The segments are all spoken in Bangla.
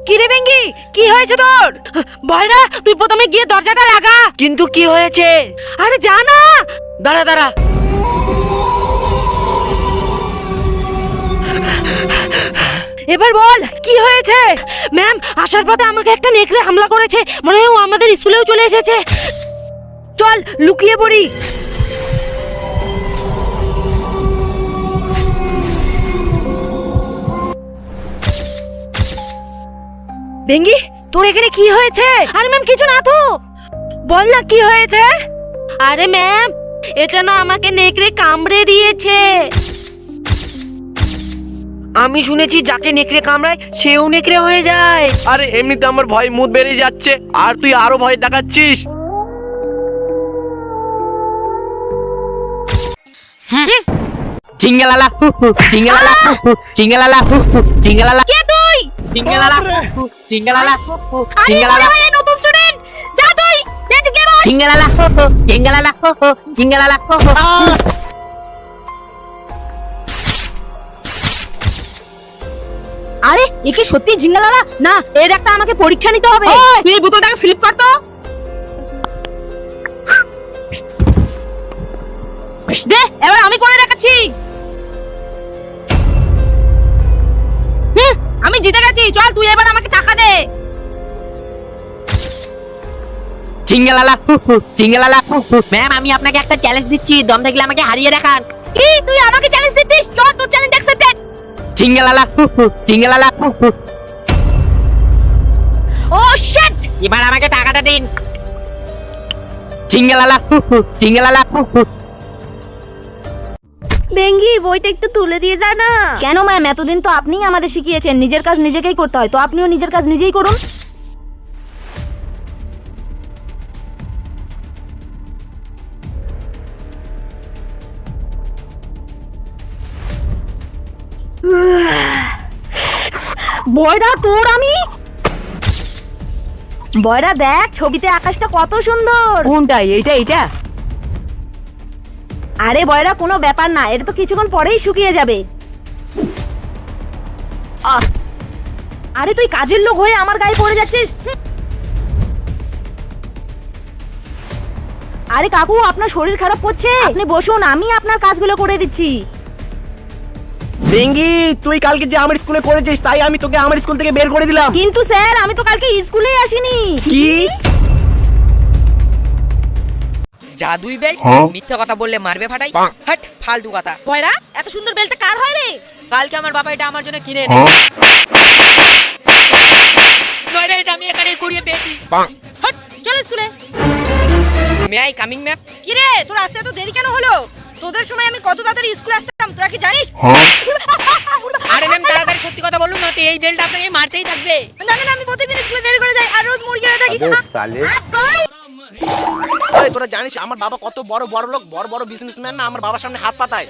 কিরে বেঙ্গি, কি হয়েছে তোর? বয়রা, তুই প্রথমে গিয়ে দরজাটা লাগা। কিন্তু কি হয়েছে? আরে যা না। দাঁড়া দাঁড়া। এবার বল কি হয়েছে? ম্যাম, আসার পথে আমাকে একটা নেকড়ে হামলা করেছে, মনে হয় ও আমাদের স্কুলেও চলে এসেছে। চল লুকিয়ে পড়ি। বেঙ্গি, তোর এখানে কি হয়েছে? আরে ম্যাম কিছু না তো। বল না কি হয়েছে? আরে ম্যাম, এটা না আমাকে নেকড়ে কামড়ে দিয়েছে। আমি শুনেছি যাকে নেকড়ে কামড়ায় সেও নেকড়ে হয়ে যায়। আরে এমনিতে আমার ভয় মুদ বেরিয়ে যাচ্ছে, আর তুই আরো ভয় দেখাচ্ছিস। জিঙ্গালালা জিঙ্গালালা জিঙ্গালালা জিঙ্গালালা। কে তুই? জিঙ্গালালা জিঙ্গালালা আরে জিঙ্গালালা ভাই, নতুন স্টুডেন্ট। যা তুই বেঁচে কে বস। জিঙ্গালালা জিঙ্গালালা জিঙ্গালালা। আরে একে সত্যি জিঙ্গালালা না, এর একটা আমাকে পরীক্ষা নিতে হবে। তুই এই বোতলটাকে ফ্লিপ কর তো। দে, এবার আমি করে দেখাচ্ছি। আমি জিতে গেছি, চল তুই এবার আমাকে টাকা দে। জিঙ্গালালা জিঙ্গালালা। ম্যাম, আমি আপনাকে একটা চ্যালেঞ্জ দিচ্ছি, দম থাকলে আমাকে হারিয়ে দেখান। কি তুই আমাকে চ্যালেঞ্জ দিচ্ছিস? চল তোর চ্যালেঞ্জ অ্যাকসেপ্টেড। জিঙ্গালালা জিঙ্গালালা। ও শিট! এবার আমাকে টাকাটা দিন। জিঙ্গালালা জিঙ্গালালা। বেঙ্গি, বইটা একটু তুলে দিয়ে যা না। কেন ম্যাম, এতদিন তো আপনিই আমাদের শিখিয়েছেন নিজের কাজ নিজেকেই করতে হয়, তো আপনিও নিজের কাজ নিজেই করুন। বয়রা, তোর আমি। বয়রা দেখ, ছবিতে আকাশটা কত সুন্দর। কোনটা? এইটা এইটা? আরে বয়রা, কোনো ব্যাপার না, এটা তো কিছুক্ষণ পরেই শুকিয়ে যাবে। আরে তুই কাজের লোক হয়ে আমার গায়ে পড়ে যাচ্ছিস। আরে কাকু, আপনার শরীর খারাপ করছে, আপনি বসুন, আমি আপনার কাজগুলো করে দিচ্ছি। বেঙ্গি, তুই কালকে যে আমার স্কুলে করেছিস তাই আমি তোকে আমার স্কুল থেকে বের করে দিলাম। কিন্তু স্যার, আমি তো কালকে স্কুলেই আসিনি। কি? জাদুই বেল্ট? মিথ্যা কথা বললে মারবে ফাটাই। হাট, ফালতু কথা। বয়রা, এত সুন্দর বেলটা কার হয় রে? কালকে আমার বাবা এটা আমার জন্য কিনে এনেছে। নয়রে, এটা আমি এখানে কুড়িয়ে পেয়েছি। হট, চল স্কুলে। May I coming ma'am? কি রে, তোর আসতে এত দেরি কেন হলো? তোদের সময় আমি কত তাড়াতাড়ি স্কুলে আসতাম, তোরা কি জানিস? আরে ম্যাম, তাড়াতাড়ি সত্যি কথা বলুন, না তো এই বেল্ট আপনাকে মারতেই থাকবে। না না না, আমি প্রতিদিন স্কুলে দেরি করে যাই আর রোজ মুড়ি খেয়ে থাকি। আরে তোরা জানিস আমার বাবা কত বড় বড় লোক, বড় বড় বিজনেসম্যান না, আমার বাবার সামনে হাত পাতায়।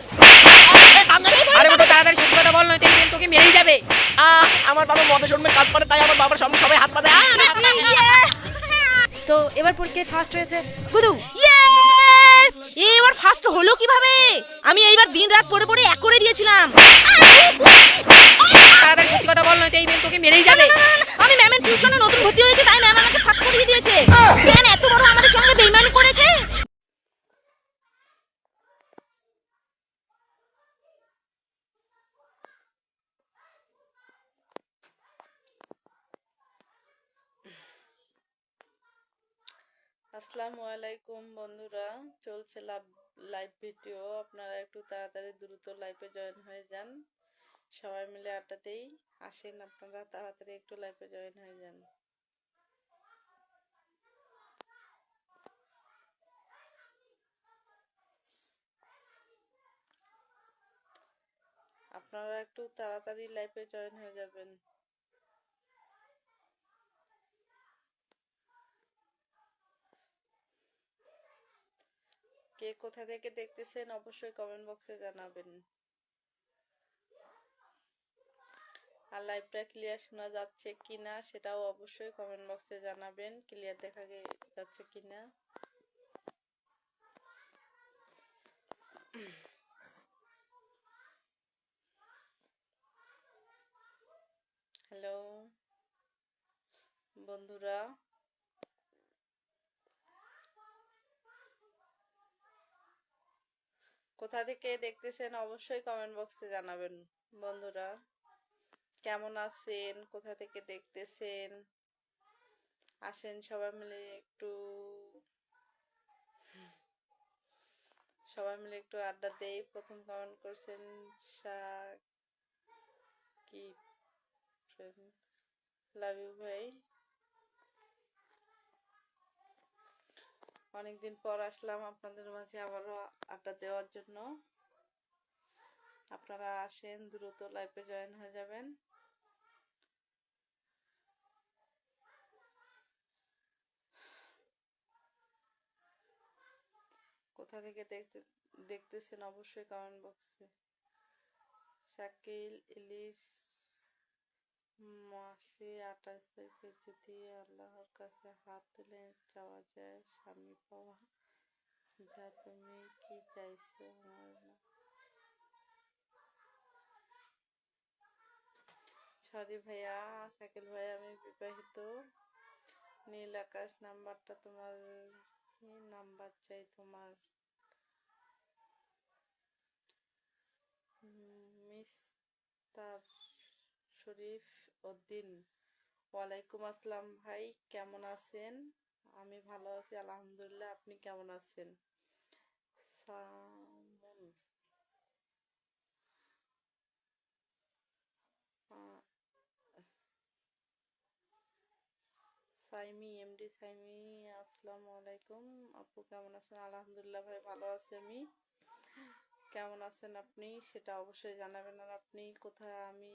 আরে বেটা, তাড়াতাড়ি সত্যি কথা বল, নয়তো এই বেল্ট তোকে মেরেই যাবে। আমার বাবা মদের শোরুমে কাজ করে তাই আমার বাবার সামনে সবাই হাত পাতায়। তো এবার পরীক্ষায় ফার্স্ট হয়েছে গুদু। এবার ফার্স্ট হলো কিভাবে? আমি এইবার দিন রাত পড়ে পড়ে এক করে দিয়েছিলাম। তাড়াতাড়ি সত্যি কথা বল, নয়তো এই বেল্ট তোকে মেরেই যাবে। আমি ম্যামের টিউশনে নতুন ভর্তি হয়েছে, তাই ম্যাম আমাকে ফাঁক করিয়ে দিয়েছে। ম্যাম এত বড় আমাদের সঙ্গে বেইমানি করেছে। আসসালামু আলাইকুম বন্ধুরা, চলছে লাইভ ভিডিও। আপনারা একটু তাড়াতাড়ি দ্রুত লাইভে জয়েন হয়ে যান, সবাই মিলে আড্ডাতেই আসেন। আপনারা তাড়াতাড়ি একটু লাইভে জয়েন হয়ে যান। আপনারা একটু তাড়াতাড়ি লাইভে জয়েন হয়ে যাবেন। কে কোথা থেকে দেখতেছেন অবশ্যই কমেন্ট বক্সে জানাবেন। আর লাইভটা ক্লিয়ার শোনা যাচ্ছে কিনা সেটাও অবশ্যই কমেন্ট বক্সে জানাবেন, ক্লিয়ার দেখা যাচ্ছে কিনা। হ্যালো বন্ধুরা, কোথা থেকে দেখতেছেন অবশ্যই কমেন্ট বক্সে জানাবেন। বন্ধুরা কেমন আছেন, কোথা থেকে দেখতেছেন, আসেন সবাই মিলে একটু আড্ডা দেই। প্রথম কমেন্ট করছেন সাকিব, লাভ ইউ ভাই। অনেকদিন পর আসলাম আপনাদের মাঝে আবারও আড্ডা দেওয়ার জন্য। আপনারা আসেন, দ্রুত লাইভে জয়েন হয়ে যাবেন। কোথা থেকে দেখতেছেন অবশ্যই কমেন্ট বক্সে। শাকিল ইলিশ মাসে 28 তারিখে যদি আল্লাহর কাছে হাত তুলে চাওয়া যায় স্বামী পাওয়া, যা তুমি কি চাইছো আমার না। সরি ভাইয়া, শাকিল ভাইয়া আমি বিবাহিত। নীল আকাশ নাম্বারটা তোমার, নাম্বার চাই তোমার। মিস্টার শরীফ উদ্দিন, ওয়ালাইকুম আসসালাম ভাই, কেমন আছেন? আমি ভালো আছি আলহামদুলিল্লাহ, আপনি কেমন আছেন? সামুন সাইমি, এমডি সাইমি, আসসালামু আলাইকুম। আপু কেমন আছেন? আলহামদুলিল্লাহ ভাই ভালো আছি আমি। কেমন আছেন আপনি সেটা অবশ্যই জানাবেন। আর আপনি কোথায়? আমি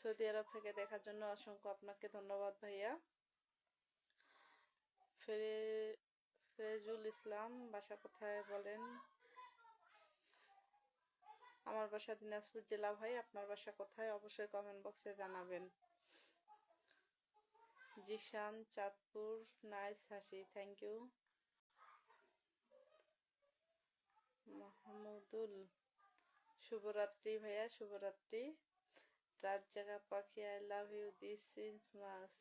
সৌদি আরব থেকে দেখার জন্য অসংখ্য আপনাকে ধন্যবাদ ভাইয়া। ফেরেজুল ইসলাম, বাসা কোথায় বলেন? আমার বাসা দিনাজপুর জেলা ভাই, আপনার বাসা কোথায় অবশ্যই কমেন্ট বক্সে জানাবেন। জিশান, চাঁদপুর, নাইস হাসি, থ্যাংক ইউ। মাহমুদুল, শুভরাত্রি ভাইয়া, শুভরাত্রি। রাত জাগা পাখি, I love you this is mass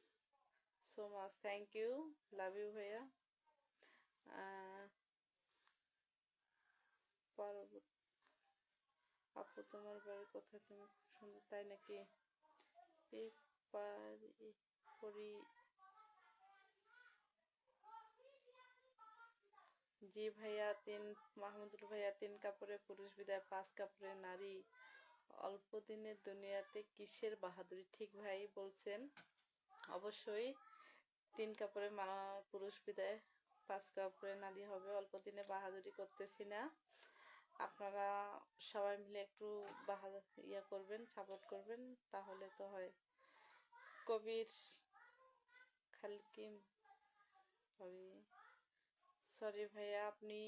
so much, thank you, love you ভাইয়া। আপু তোমার বাড়ি কোথায়? তুমি খুব সুন্দর, তাই নাকি? জি ভাইয়া, মাহমুদুল ভাইয়া, 3 কাপড়ে পুরুষ বিদায়, 5 কাপড়ে নারী। অল্প দিনের দুনিয়াতে কিসের বাহাদুরি? ঠিক ভাই বলছেন, অবশ্যই 3 কাপড়ে পুরুষ বিদায়, 5 কাপড়ে নারী হবে। অল্প দিনে বাহাদুরি করতেছি না, আপনারা সবাই মিলে একটু করবেন, সাপোর্ট করবেন, তাহলে তো হয়। কবির খালকিম, সরি ভাইয়া, আপনি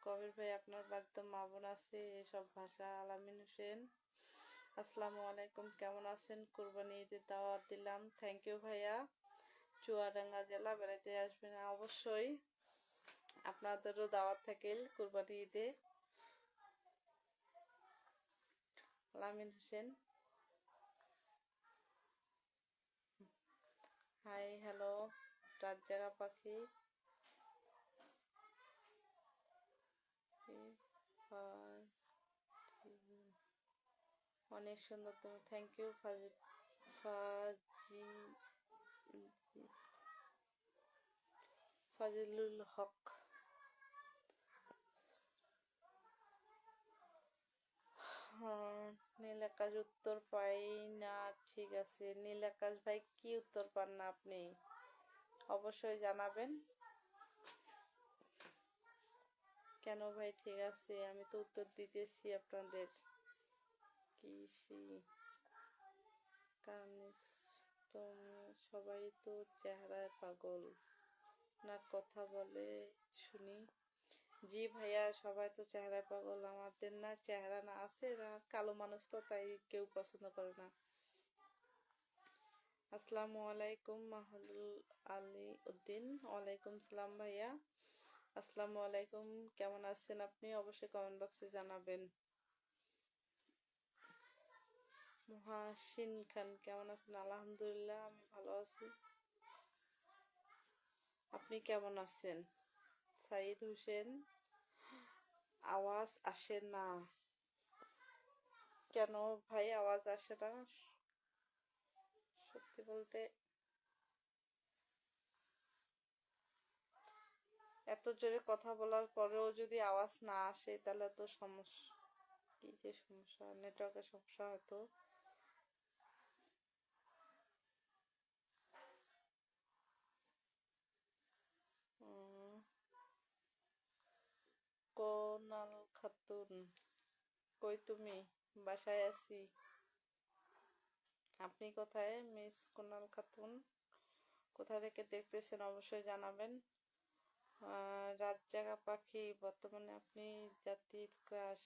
কবির ভাই আপনার বাড়িতে মা বোন আছে এসব ভাষা। আলামিন হোসেন, আসসালামু আলাইকুম, কেমন আছেন? কুরবানি ঈদের দাওয়াত দিলাম, থ্যাংক ইউ ভাইয়া। চুয়াডাঙ্গা জেলা, বেড়াতে আসবেন অবশ্যই, আপনাদেরও দাওয়াত থাকেল কুরবানি ঈদে। আলামিন হোসেন, হাই হ্যালো। রাত জাগা পাখি, অনেক সুন্দর তুমি, থ্যাংক ইউ। ফাজিলুল হক, নীল আকাশ, উত্তর পাই না। ঠিক আছে নীল আকাশ ভাই, কি উত্তর পান না আপনি অবশ্যই জানাবেন। কেন ভাই? ঠিক আছে আমি তো উত্তর দিতেছি আপনাদের। কৃষি সবাই তো চেহারায় পাগল না, কথা বলে শুনি। জি ভাইয়া, সবাই তো চেহারায় পাগল, আমাদের না চেহারা না আছে না, কালো মানুষ তো তাই কেউ পছন্দ করে না। আসসালামু আলাইকুম মাহমুদুল আলী উদ্দিন, ওয়ালাইকুম সালাম ভাইয়া। আসসালামু আলাইকুম, কেমন আছেন আপনি? অবশ্যই কমেন্ট বক্সে জানাবেন। মহাসিন খান কেমন আছেন? আলহামদুলিল্লাহ, আমি ভালো আছি। আপনি কেমন আছেন? সাইদ হোসেন, আওয়াজ আসে না কেন ভাই? আওয়াজ আসে না সত্যি বলতে, এত জোরে কথা বলার পরেও যদি আওয়াজ না আসে তাহলে তো সমস্যা। কি যে সমস্যা, নেটওয়ার্কের সমস্যা হয়তো। উম, কোনাল খাতুন, কই তুমি? বাসায় আছি। আপনি কোথায় মিস কোনাল খাতুন? কোথা থেকে দেখতেছেন অবশ্যই জানাবেন। রাত জাগা পাখি, বর্তমানে আপনি জাতির ক্রাশ।